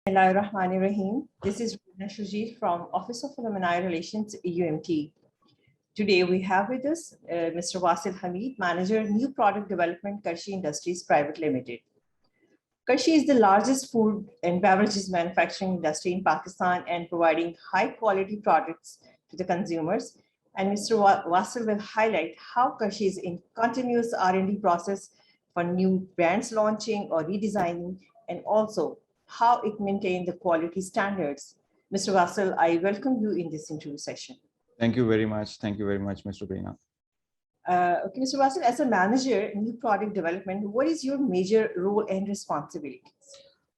Bismillahirrahmanirrahim. This is Rina Shujit from Office of Alumni Relations, UMT. Today we have with us Mr. Wasil Hamid, Manager, New Product Development, Karshi Industries Private Limited. Karshi is the largest food and beverages manufacturing industry in Pakistan and providing high quality products to the consumers. And Mr. Wasil will highlight how Karshi is in continuous R&D process for new brands launching or redesigning, and also how it maintains the quality standards. Mr. Wasil, I welcome you in this interview session. Thank you very much. Thank you very much, Mr. Reena. Okay, Mr. Wasil, as a manager in new product development, what is your major role and responsibilities?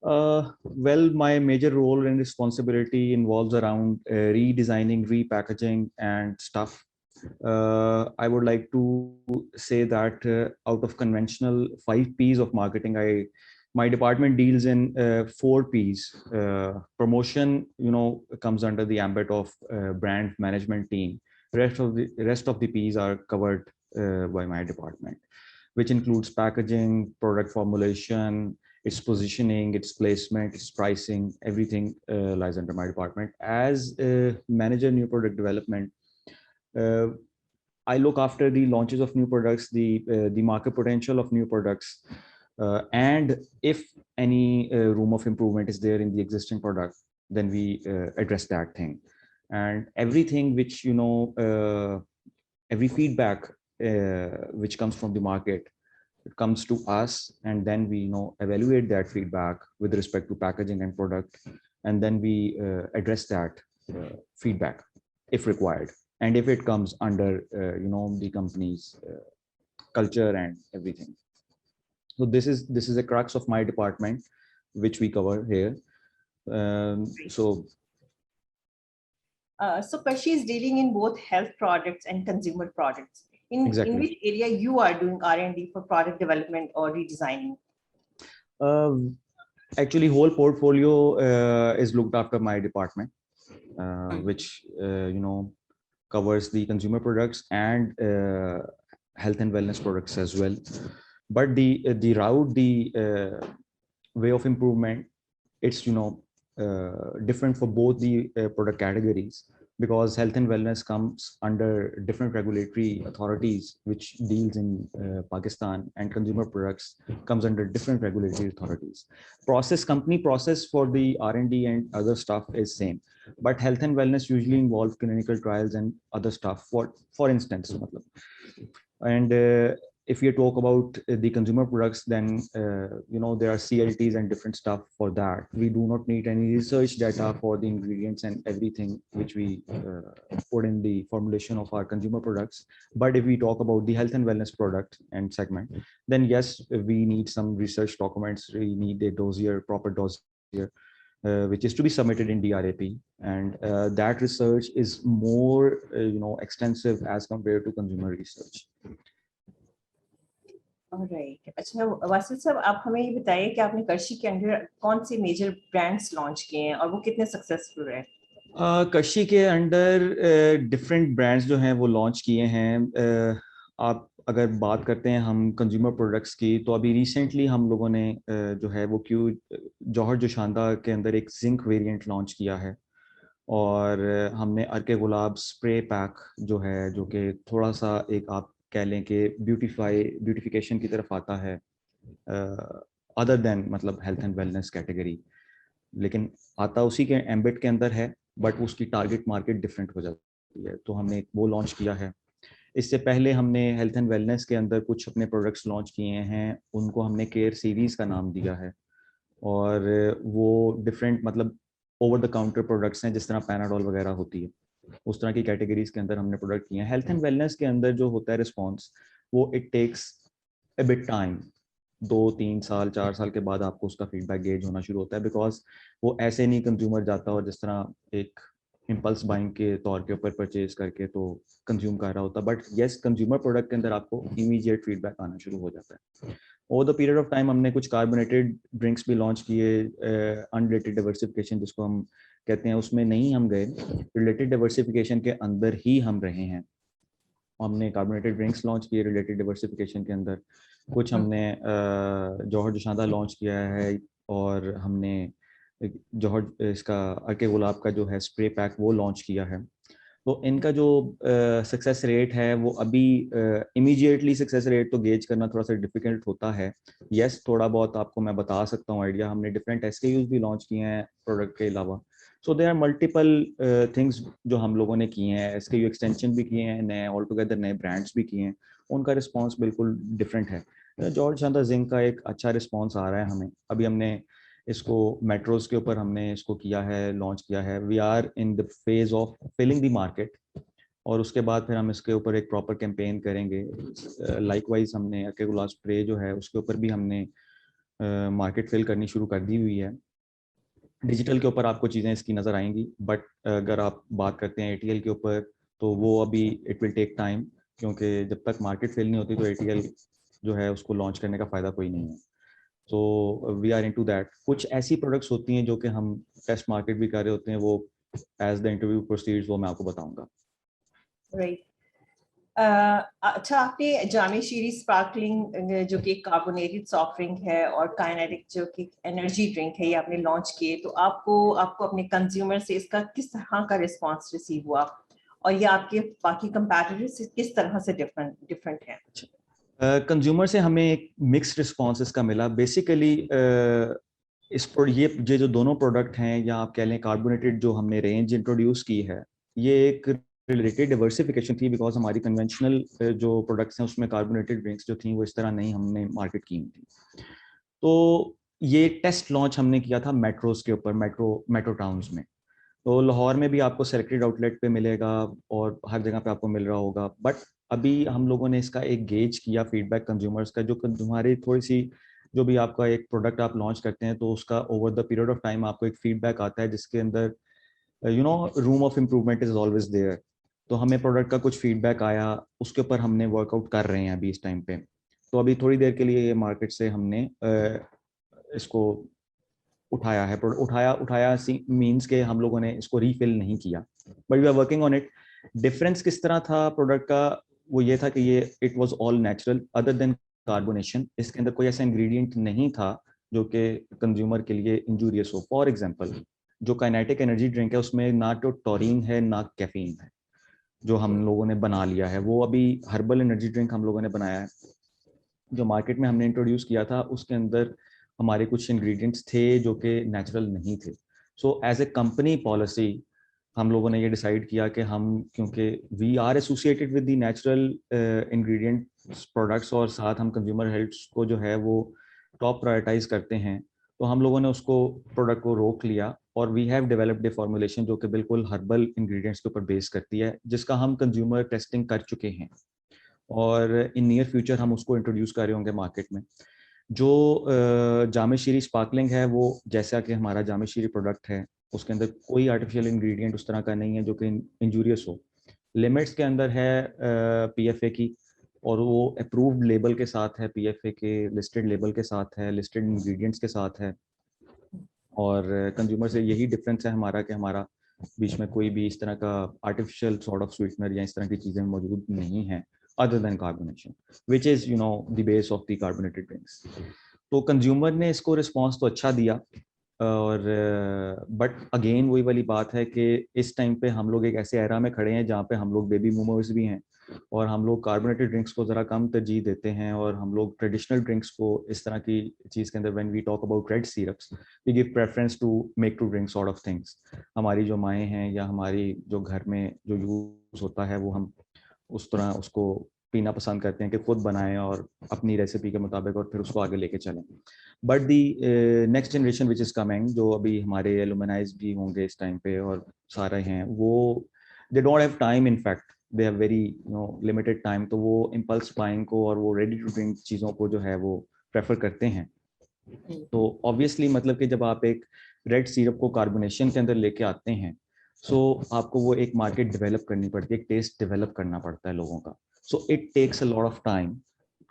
Well, my major role and responsibility involves around redesigning, repackaging, and stuff. I would like to say that out of conventional 5 P's of marketing, my department deals in 4 P's. Promotion, comes under the ambit of brand management team. Rest of the P's are covered by my department, which includes packaging, product formulation, its positioning, its placement, its pricing. Everything lies under my department. As manager new product development, I look after the launches of new products, the market potential of new products, and if any room of improvement is there in the existing product, then we address that thing. And everything which every feedback which comes from the market, it comes to us, and then we evaluate that feedback with respect to packaging and product, and then we address that feedback if required, and if it comes under the company's culture and everything. So this is a crux of my department, which we cover here. So Karshi is dealing in both health products and consumer products. In which area you are doing R&D for product development or redesigning? Actually, whole portfolio is looked after my department, which covers the consumer products and health and wellness products as well. But the route, the way of improvement, it's different for both the product categories, because health and wellness comes under different regulatory authorities which deals in Pakistan, and consumer products comes under different regulatory authorities. Company process for the R&D and other stuff is same, but health and wellness usually involve clinical trials and other stuff, for instance. And if you talk about the consumer products, then there are CLTs and different stuff for that. We do not need any research data for the ingredients and everything which we put in the formulation of our consumer products. But if we talk about the health and wellness product and segment, then yes, we need some research documents. We need a dossier, proper dossier, which is to be submitted in DRAP, and that research is more extensive as compared to consumer research. अच्छा Vasil साहब, आप हमें ये बताइए कि आपने कर्शी के अंदर कौन से मेजर ब्रांड्स लॉन्च किए हैं और वो कितने सक्सेसफुल रहे? कर्शी के अंडर डिफरेंट ब्रांड्स जो हैं वो लॉन्च किए हैं. आप अगर बात करते हैं हम कंज्यूमर प्रोडक्ट्स की, तो अभी रिसेंटली हम लोगों ने जो है वो जौहर जोशानदा के अंदर एक जिंक वेरिएंट लॉन्च किया है, और हमने अर्के गुलाब स्प्रे पैक जो है, जो कि थोड़ा सा एक आप कह लें कि ब्यूटिफिकेशन की तरफ आता है, अदर देन मतलब हेल्थ एंड वेलनेस कैटेगरी, लेकिन आता उसी के एम्बिट के अंदर है, बट उसकी टारगेट मार्केट डिफरेंट हो जाती है. तो हमने वो लॉन्च किया है. इससे पहले हमने हेल्थ एंड वेलनेस के अंदर कुछ अपने प्रोडक्ट्स लॉन्च किए हैं, उनको हमने केयर सीरीज़ का नाम दिया है, और वो डिफरेंट मतलब ओवर द काउंटर प्रोडक्ट्स हैं, जिस तरह पैनाडोल वगैरह होती है, उस तरह की कैटेगरीज के अंदर हमने प्रोडक्ट किए हैं. हेल्थ एंड वेलनेस के अंदर जो होता है रिस्पॉन्स, वो it takes a bit time. 2-3 साल 4 साल के बाद आपको उसका फीडबैक गेज होना शुरू होता है, बिकॉज वो ऐसे नहीं कंज्यूमर जाता और जिस तरह एक इम्पल्स बाइंग के तौर के ऊपर परचेज करके तो कंज्यूम कर रहा होता. बट येस, कंज्यूमर प्रोडक्ट के अंदर आपको इमीडिएट फीडबैक आना शुरू हो जाता है. Over the period of time हमने कुछ कार्बोनेटेड ड्रिंक्स भी लॉन्च किए, अनरिलेटेड डाइवर्सिफिकेशन जिसको हम कहते हैं, उसमें नहीं हम गए, रिलेटेड डाइवर्सिफिकेशन के अंदर ही हम रहे हैं. हमने कार्बोनेटेड ड्रिंक्स लॉन्च किए रिलेटेड डाइवर्सिफिकेशन के अंदर, कुछ हमने जौहर जोशानदा लॉन्च किया है, और हमने जौहर इसका अर्के गुलाब का जो है स्प्रे पैक वो लॉन्च किया है. तो इनका जो सक्सेस रेट है वो अभी इमीडिएटली सक्सेस रेट तो गेज करना थोड़ा सा डिफिकल्ट होता है. यस, थोड़ा बहुत आपको मैं बता सकता हूँ आइडिया. हमने डिफरेंट SKUs भी लॉन्च किए हैं प्रोडक्ट के अलावा. So there are multiple things जो हम लोगों ने किए हैं. SKU एक्सटेंशन भी किए हैं, नए ऑल टुगेदर नए ब्रांड्स भी किए हैं. उनका रिस्पॉन्स बिल्कुल डिफरेंट है. जॉर्ज शांता जिंक का एक अच्छा रिस्पॉन्स आ रहा है हमें. अभी हमने इसको मेट्रोज के ऊपर हमने इसको किया है, लॉन्च किया है. We are in the phase of filling the market, और उसके बाद फिर हम इसके ऊपर एक प्रॉपर कैंपेन करेंगे. लाइकवाइज हमने अर्के गुलाब स्प्रे जो है उसके ऊपर भी हमने मार्केट फिल करनी शुरू कर दी हुई है. डिजिटल के ऊपर आपको चीज़ें इसकी नज़र आएंगी, बट अगर आप बात करते हैं ATL के ऊपर तो वो अभी इट विल टेक टाइम, क्योंकि जब तक मार्केट फिल नहीं होती तो ATL जो है उसको लॉन्च करने का फ़ायदा कोई नहीं है. So we are into that. कुछ ऐसी प्रोडक्ट्स होती हैं जो कि हम टेस्ट मार्केट भी कर रहे होते हैं, वो एज द इंटरव्यू प्रोसीड्स वो मैं आपको बताऊंगा. राइट. अच्छा, आपने जामे शीरी स्पार्कलिंग जो कि कार्बोनेटेड सॉफ्ट ड्रिंक है और काइनेटिक जो कि एनर्जी ड्रिंक है, ये आपने लॉन्च किए, तो आपको अपने कंज्यूमर से इसका किस तरह का रिस्पांस रिसीव हुआ और ये आपके बाकी कंपैटिटर्स से किस तरह से डिफरेंट है? कंज्यूमर से हमें एक मिक्स्ड रिस्पॉन्स इसका मिला. बेसिकली ये जो दोनों प्रोडक्ट हैं, या आप कह लें कार्बोनेटेड जो हमने रेंज इंट्रोड्यूस की है, ये एक रिलेटेड डिवर्सिफिकेशन थी. बिकॉज हमारी कन्वेंशनल जो प्रोडक्ट्स हैं उसमें कार्बोनेटेड ड्रिंक्स जो थी वो इस तरह नहीं हमने मार्केट की थी. तो ये टेस्ट लॉन्च हमने किया था मेट्रोज के ऊपर, मेट्रो टाउन्स में. तो लाहौर में भी आपको सेलेक्टेड आउटलेट पे मिलेगा और हर जगह पे आपको मिल रहा होगा. बट अभी हम लोगों ने इसका एक गेज किया फीडबैक कंज्यूमर्स का. जो तुम्हारी थोड़ी सी जो भी आपका एक प्रोडक्ट आप लॉन्च करते हैं तो उसका over the period of time आपको एक फीडबैक आता है जिसके अंदर room of improvement is always there. तो हमें प्रोडक्ट का कुछ फीडबैक आया, उसके ऊपर हमने वर्कआउट कर रहे हैं अभी इस टाइम पे. तो अभी थोड़ी देर के लिए ये मार्केट से हमने इसको उठाया है. उठाया मीन्स के हम लोगों ने इसको रीफिल नहीं किया, but we are working on it. Difference किस तरह था प्रोडक्ट का, वो ये था कि ये it was all natural other than carbonation. इसके अंदर कोई ऐसा इंग्रेडिएंट नहीं था जो कि कंज्यूमर के लिए इंजूरियस हो. फॉर एग्जांपल, जो काइनेटिक एनर्जी ड्रिंक है उसमें ना तो टॉरिन है ना कैफीन है. जो हम लोगों ने बना लिया है वो अभी हर्बल एनर्जी ड्रिंक हम लोगों ने बनाया है. जो मार्केट में हमने इंट्रोड्यूस किया था उसके अंदर हमारे कुछ इंग्रेडिएंट्स थे जो कि नेचुरल नहीं थे. So as a company policy हम लोगों ने ये डिसाइड किया कि हम, क्योंकि we are associated with the natural ingredients products और साथ हम कंज्यूमर हेल्थ को जो है वो टॉप प्रायोरिटाइज करते हैं, तो हम लोगों ने उसको प्रोडक्ट को रोक लिया. और we have developed a formulation जो कि बिल्कुल हर्बल इंग्रेडिएंट्स के ऊपर बेस करती है, जिसका हम कंज्यूमर टेस्टिंग कर चुके हैं और इन नियर फ्यूचर हम उसको इंट्रोड्यूस कर रहे होंगे मार्केट में. जो जामे शीरी स्पार्कलिंग है वो जैसा कि हमारा जामे शीरी प्रोडक्ट है उसके अंदर कोई आर्टिफिशियल इंग्रेडिएंट उस तरह का नहीं है जो कि इंजूरियस हो. लिमिट्स के अंदर है PFA की, और वो अप्रूव्ड लेबल के साथ है, PFA के लिस्टेड लेबल के साथ है, लिस्टेड इंग्रेडिएंट्स के साथ है. और कंज्यूमर से यही डिफरेंस है हमारा कि हमारा बीच में कोई भी इस तरह का आर्टिफिशियल सॉर्ट ऑफ स्वीटनर या इस तरह की चीज़ें मौजूद नहीं हैं other than carbonation, which is the base of the carbonated drinks. तो कंज्यूमर ने इसको रिस्पांस तो अच्छा दिया. और बट अगेन वही वाली बात है कि इस टाइम पे हम लोग एक ऐसे एरा में खड़े हैं जहाँ पे हम लोग बेबी बूमर्स भी हैं और हम लोग कार्बोनेटेड ड्रिंक्स को ज़रा कम तरजीह देते हैं, और हम लोग ट्रेडिशनल ड्रिंक्स को इस तरह की चीज़ के अंदर when we talk about red syrups we give preference to make to drink sort of things. हमारी जो माएँ हैं या हमारी जो घर में जो यूज़ होता है वो हम उस तरह उसको पीना पसंद करते हैं कि खुद बनाएं और अपनी रेसिपी के मुताबिक और फिर उसको आगे लेके चलें. But the next generation which is coming, जो अभी हमारे एलुमनाइज भी होंगे इस टाइम पे और सारे हैं, वो they don't have time. In fact they have very limited time. तो वो इम्पल्स बाइंग को और वो रेडी टू ड्रिंक चीज़ों को जो है वो प्रेफर करते हैं. तो ऑब्वियसली मतलब कि जब आप एक रेड सिरप को कार्बोनेशन के अंदर लेके आते हैं, सो आपको वो एक मार्केट डेवलप करनी पड़ती है, एक टेस्ट डेवलप करना पड़ता है लोगों का. So it takes a lot of time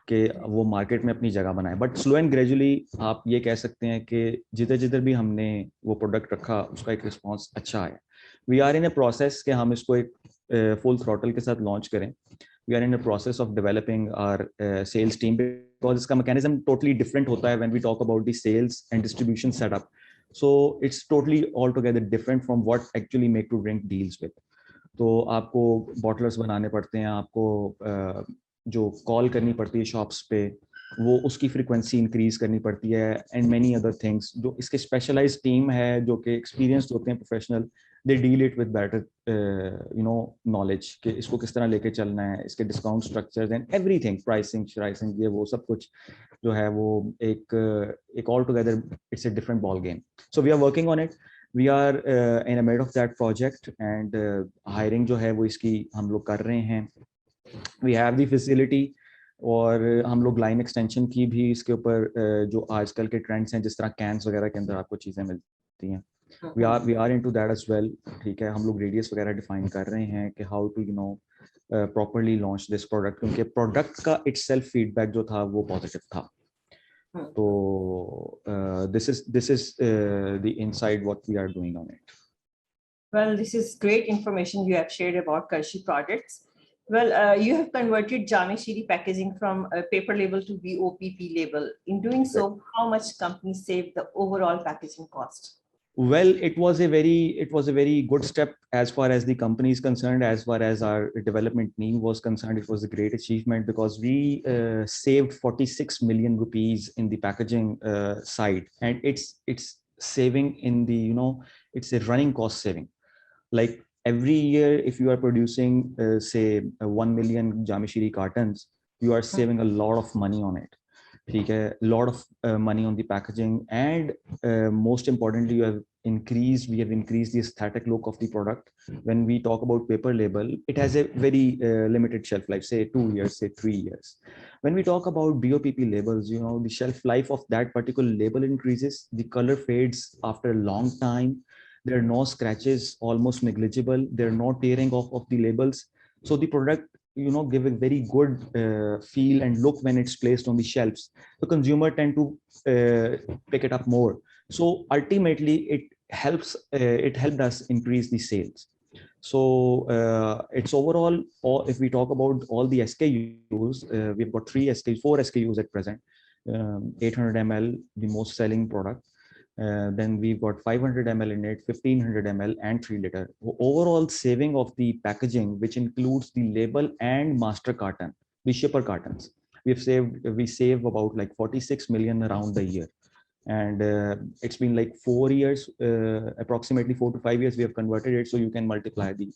कि वो मार्केट में अपनी जगह बनाए. बट स्लो एंड ग्रेजुअली आप ये कह सकते हैं कि जिधर जिधर भी हमने वो प्रोडक्ट रखा उसका एक रिस्पांस अच्छा आया. We are in a process कि हम इसको एक फुल थ्रॉटल के साथ लॉन्च करें. We are in a process of developing our sales team, because इसका मैकेनिज्म टोटली डिफरेंट होता है when we talk about the sales and distribution setup. So it's totally altogether different from what actually Make to Drink deals with. तो आपको bottlers बनाने पड़ते हैं, आपको जो कॉल करनी पड़ती है शॉप्स पे, वो उसकी फ्रीक्वेंसी इंक्रीज करनी पड़ती है, एंड मेनी अदर थिंग्स. जो इसके स्पेशलाइज्ड टीम है जो कि एक्सपीरियंस्ड होते हैं, professional, they deal it with better knowledge कि इसको किस तरह लेके चलना है, इसके discount structures and everything, pricing ये वो सब कुछ जो है वो एक all together it's a different ball game. So we are working on it. We are in the middle of that project, and hiring जो है वो इसकी हम लोग कर रहे हैं. We have the facility, और हम लोग लाइन एक्सटेंशन की भी इसके ऊपर जो आजकल के ट्रेंड्स हैं, जिस तरह कैंस वगैरह के अंदर आपको चीज़ें मिलती हैं, we are into that as well. ठीक है, हम लोग रेडियस वगैरह डिफाइन कर रहे हैं कि how to properly launch this product, क्योंकि प्रोडक्ट का itself feedback जो था वो पॉजिटिव था. So this is the inside what we are doing on it. Well, this is great information you have shared about Karshi projects. Well, you have converted Jame Shiri packaging from a paper label to BOPP label. In doing so, how much companies save the overall packaging cost? Well, it was a very good step as far as the company is concerned. As far as our development team was concerned, it was a great achievement because we saved 46 million rupees in the packaging side, and it's saving in the it's a running cost saving. Like every year, if you are producing say 1 million Jame Shiri cartons, you are saving a lot of money on it. ठीक है, lot of money on the packaging, and most importantly, we have increased the aesthetic look of the product. When we talk about paper label, it has a very limited shelf life, say 2 years, say 3 years. When we talk about BOPP labels, the shelf life of that particular label increases, the color fades after a long time, there are no scratches, almost negligible, there are no tearing off of the labels, so the product give a very good feel and look when it's placed on the shelves. The consumer tend to pick it up more. So ultimately it helped us increase the sales. So it's overall, or if we talk about all the SKUs, we've got 4 SKUs at present. 800 ml, the most selling product. Then we've got 500 ml in it, 1500 ml, and 3 liter. Overall saving of the packaging, which includes the label and master carton, the shipper cartons, we save about like 46 million around the year. And it's been like 4 years, approximately 4 to 5 years we have converted it, so you can multiply the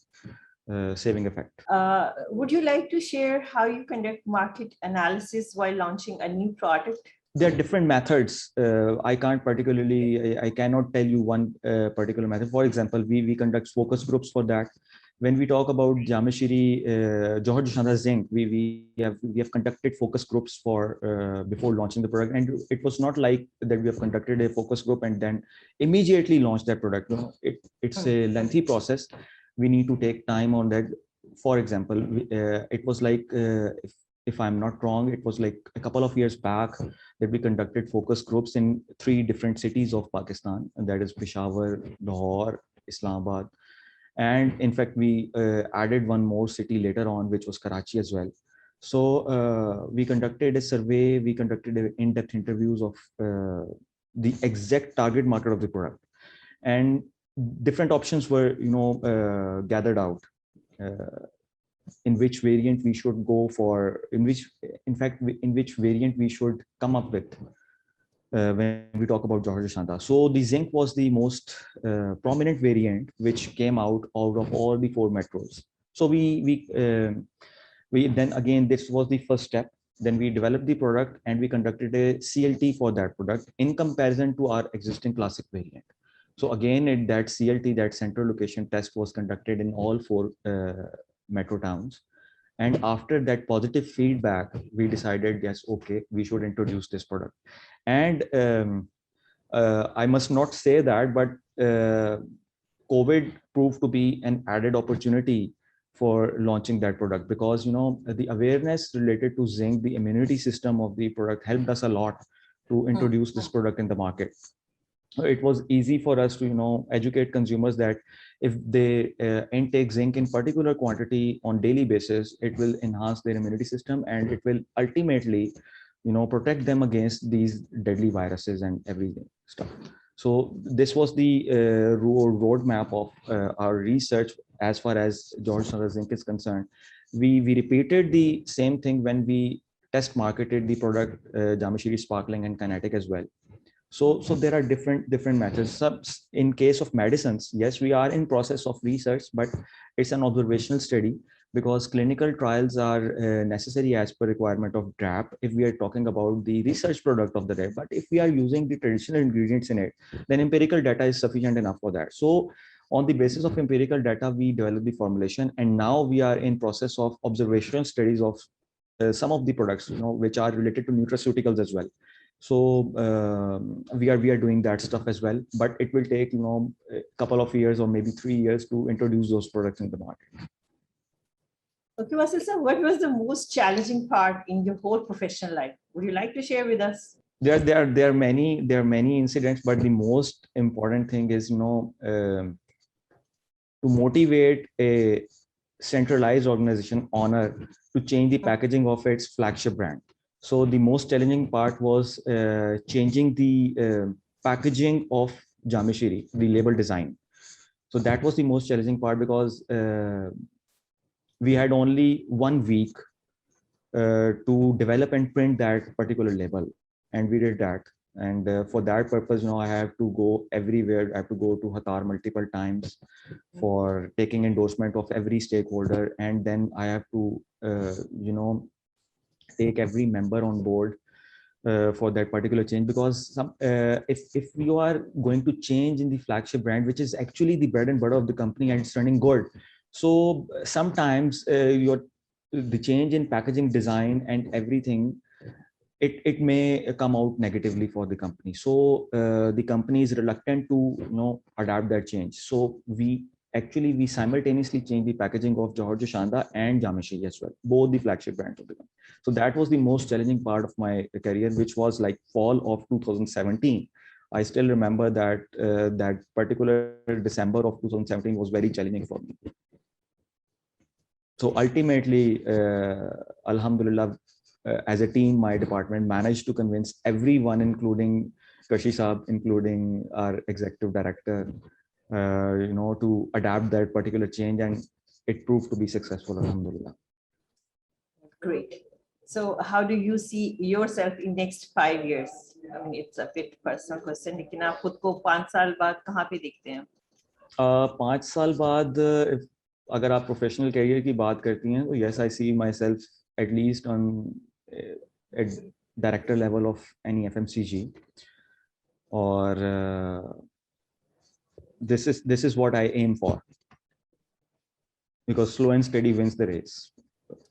saving effect. Would you like to share how you conduct market analysis while launching a new product? There are different methods. I cannot tell you one particular method. For example, we conduct focus groups for that. When we talk about Jame Shiri Johar Joshanda Zinc, we have conducted focus groups for before launching the product, and it was not like that we have conducted a focus group and then immediately launched that product. It's a lengthy process. We need to take time on that. For example, it was like if I'm not wrong, it was like a couple of years back that we conducted focus groups in 3 different cities of Pakistan, and that is Peshawar, Lahore, Islamabad. And in fact, we added one more city later on, which was Karachi as well. So we conducted a survey, we conducted in-depth interviews of the exact target market of the product. And different options were, gathered out. In which variant we should go for, in which variant we should come up with when we talk about Johar Joshanda. So the zinc was the most prominent variant which came out of all the 4 metros. So we then again, this was the first step. Then we developed the product and we conducted a CLT for that product in comparison to our existing classic variant. So again, that CLT, that central location test, was conducted in all 4 metro towns. And after that positive feedback, we decided, yes, okay, we should introduce this product. And I must not say that, but COVID proved to be an added opportunity for launching that product, because the awareness related to zinc, the immunity system of the product, helped us a lot to introduce this product in the market. It was easy for us to educate consumers that if they intake zinc in particular quantity on daily basis, it will enhance their immunity system and it will ultimately protect them against these deadly viruses and everything stuff. So this was the roadmap of our research as far as George Sanders Zinc is concerned. We repeated the same thing when we test marketed the product Jamashiri Sparkling and Kinetic as well. So there are different methods. In case of medicines, yes, we are in process of research, but it's an observational study because clinical trials are necessary as per requirement of DRAP if we are talking about the research product of the day. But if we are using the traditional ingredients in it, then empirical data is sufficient enough for that. So on the basis of empirical data, we develop the formulation, and now we are in process of observational studies of some of the products, which are related to nutraceuticals as well. So we are doing that stuff as well, but it will take a couple of years or maybe 3 years to introduce those products in the market. Okay, Wasil sir, what was the most challenging part in your whole professional life? Would you like to share with us? There are many incidents, but the most important thing is to motivate a centralized organization owner to change the packaging of its flagship brand. So the most challenging part was changing the packaging of Jamashiri, the label design. So that was the most challenging part because we had only 1 week to develop and print that particular label, and we did that. And for that purpose, I have to go everywhere. I have to go to Hatar multiple times for taking endorsement of every stakeholder, and then I have to take every member on board for that particular change, because if you are going to change in the flagship brand, which is actually the bread and butter of the company and it's running good, so sometimes the change in packaging design and everything, it may come out negatively for the company. So the company is reluctant to adapt that change. So we simultaneously changed the packaging of Johor Shanda and Jamashiri as well, both the flagship brands of the company. So that was the most challenging part of my career, which was like fall of 2017. I still remember that that particular December of 2017 was very challenging for me. So ultimately, Alhamdulillah, as a team, my department managed to convince everyone, including Kashi Saab, including our executive director, to adapt that particular change, and it proved to be successful, Alhamdulillah. Great. So how do you see yourself in next 5 years? I mean, it's a bit personal question, लेकिन आप खुद को 5 साल बाद कहाँ पे देखते हैं? 5 साल बाद अगर आप प्रोफेशनल करियर की बात करती हैं तो yes, I see myself at least on at director level of any FMCG, or this is what I aim for, because slow and steady wins the race.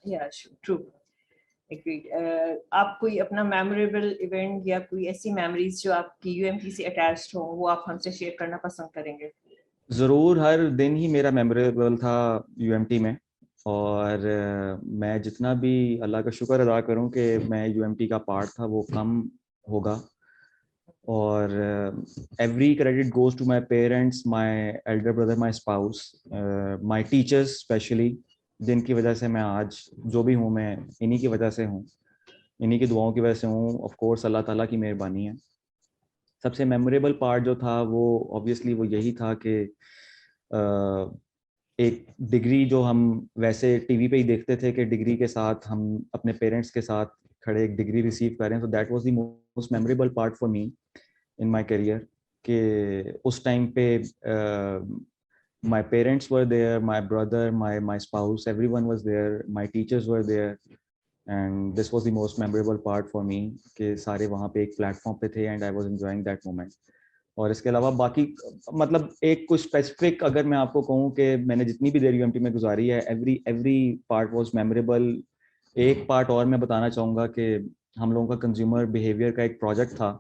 Yeah, true. Agreed. आप कोई अपना memorable event या कोई ऐसी memories जो आपकी UMT से attached हो, वो आप हमसे share करना पसंद करेंगे? जरूर, हर दिन ही मेरा मेमोरेबल था UMT में, और मैं जितना भी अल्लाह का शुक्र अदा करूं कि मैं UMT का पार्ट था, वो कम होगा. और every credit goes to my parents, my elder brother, my spouse, my teachers especially, जिनकी वजह से मैं आज जो भी हूँ, मैं इन्हीं की वजह से हूँ, इन्हीं की दुआओं की वजह से हूँ. ऑफ कोर्स अल्लाह ताला की मेहरबानी है. सबसे मेमोरेबल पार्ट जो था वो ऑब्वियसली वो यही था कि एक डिग्री जो हम वैसे टीवी पे ही देखते थे कि डिग्री के साथ हम अपने पेरेंट्स के साथ खड़े एक डिग्री रिसीव करें. तो that was the most memorable part for me in my career, कि उस टाइम पे my parents were there, my brother, my spouse, everyone was there, my teachers were there, and this was the most memorable part for me कि सारे वहाँ पे एक platform पे थे and I was enjoying that moment. और इसके अलावा बाकी मतलब एक कुछ स्पेसिफिक अगर मैं आपको कहूँ कि मैंने जितनी भी देर UMT में गुजारी है, every part was memorable. एक पार्ट और मैं बताना चाहूँगा कि हम लोगों का कंज्यूमर बिहेवियर का एक प्रोजेक्ट था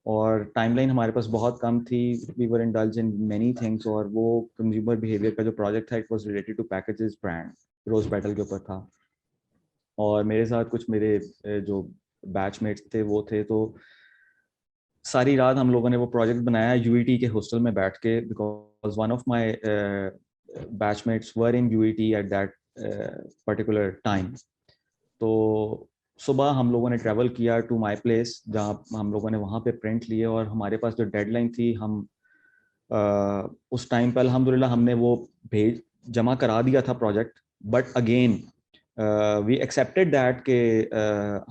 और टाइमलाइन हमारे पास बहुत कम थी. We were indulge in many things, और वो कंज्यूमर बिहेवियर का जो प्रोजेक्ट था, it was related to packages brand rose battle के ऊपर था. और मेरे साथ कुछ मेरे जो बैचमेट्स थे वो थे, तो सारी रात हम लोगों ने वो प्रोजेक्ट बनाया UET के हॉस्टल में बैठ के, because one of my batchmates were in UET at that particular time. तो صبح ہم لوگوں نے ٹریول کیا ٹو مائی پلیس جہاں ہم لوگوں نے وہاں پہ پرنٹ لیے, اور ہمارے پاس جو ڈیڈ لائن تھی ہم اس ٹائم پہ الحمدللہ ہم نے وہ جمع کرا دیا تھا project. But again we accepted that کہ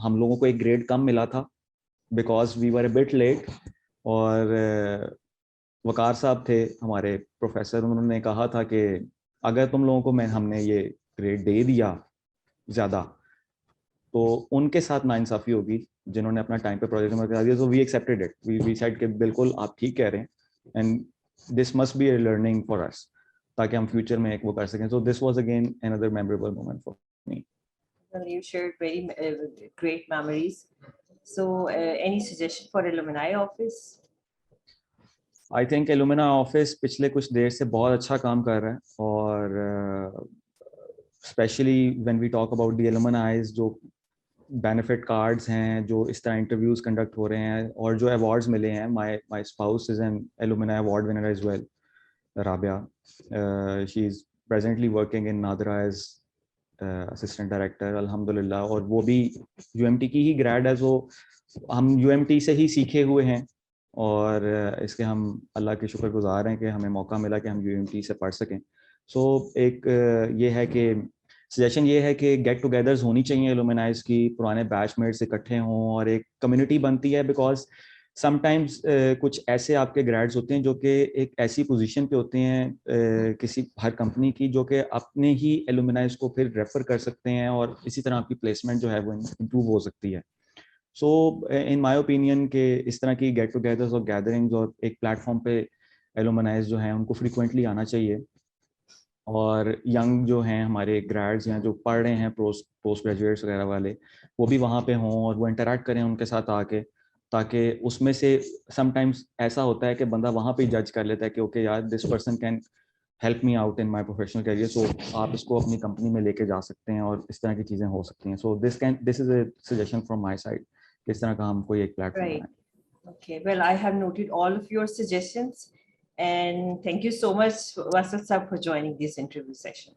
ہم لوگوں کو ایک گریڈ کم ملا تھا because we were a bit late. اور وقار صاحب تھے ہمارے پروفیسر, انہوں نے کہا تھا کہ اگر تم لوگوں کو ہم نے یہ گریڈ دے دیا زیادہ تو ان کے ساتھ ناانصافی ہوگی جنہوں نے اپنا ٹائم پہ پروجیکٹ میں کرا دیا. تو we accepted it, we said کہ بالکل آپ ٹھیک کہہ رہے ہیں and this must be a learning for us, تاکہ ہم فیوچر میں ایک وہ کر سکیں. So this was again another memorable moment for me. Well, you shared very great memories. So, any suggestion for alumni office? I think alumna office پچھلے کچھ دیر سے بہت اچھا کام کر رہا ہے, اور especially when we talk about the alumnis, جو بینیفٹ کارڈز ہیں, جو اس طرح انٹرویوز کنڈکٹ ہو رہے ہیں, اور جو ایوارڈز ملے ہیں. My spouse is an alumna award winner as well, Rabia. She is presently working in NADRA as assistant director الحمدللہ, اور وہ بھی یو ایم ٹی کی ہی گریڈ ہے. سو ہم یو ایم ٹی سے ہی سیکھے ہوئے ہیں, اور اس کے ہم اللہ کے شکر گزار ہیں کہ ہمیں موقع ملا کہ ہم یو ایم ٹی سے پڑھ سکیں. سو ایک یہ ہے کہ سجیشن یہ ہے کہ گیٹ ٹوگیدرز ہونی چاہیے ایلومنائز کی, پرانے بیچ میٹس اکٹھے ہوں اور ایک کمیونٹی بنتی ہے. بیکاز سم ٹائمز کچھ ایسے آپ کے گریڈز ہوتے ہیں جو کہ ایک ایسی پوزیشن پہ ہوتے ہیں کسی ہر کمپنی کی, جو کہ اپنے ہی ایلومنائز کو پھر ریفر کر سکتے ہیں, اور اسی طرح آپ کی پلیسمنٹ جو ہے وہ امپروو ہو سکتی ہے. سو ان مائی اوپینین کہ اس طرح کی گیٹ ٹوگیدرز اور گیدرنگز اور ایک پلیٹ فارم پہ ایلومنائز جو ہیں ان کو فریکوینٹلی آنا چاہیے. اور ینگ جو ہیں ہمارے گریڈز ہیں جو پڑھ رہے ہیں پوسٹ گریجویٹس وغیرہ والے, وہ بھی وہاں پہ ہوں اور وہ انٹریکٹ کریں ان کے ساتھ آ کے, تاکہ اس میں سے سم ٹائمز ایسا ہوتا ہے کہ بندہ وہاں پہ جج کر لیتا ہے کہ اوکے یار this person can help me out in my professional career. So آپ اس کو اپنی کمپنی میں لے کے جا سکتے ہیں, اور اس طرح کی چیزیں ہو سکتی ہیں. So this is a suggestion from my side, کس طرح کا ہم کوئی ایک پلیٹ فارم بنائیں. Okay, well, I have noted all of your suggestions, and thank you so much, Wasil Sahab, for joining this interview session.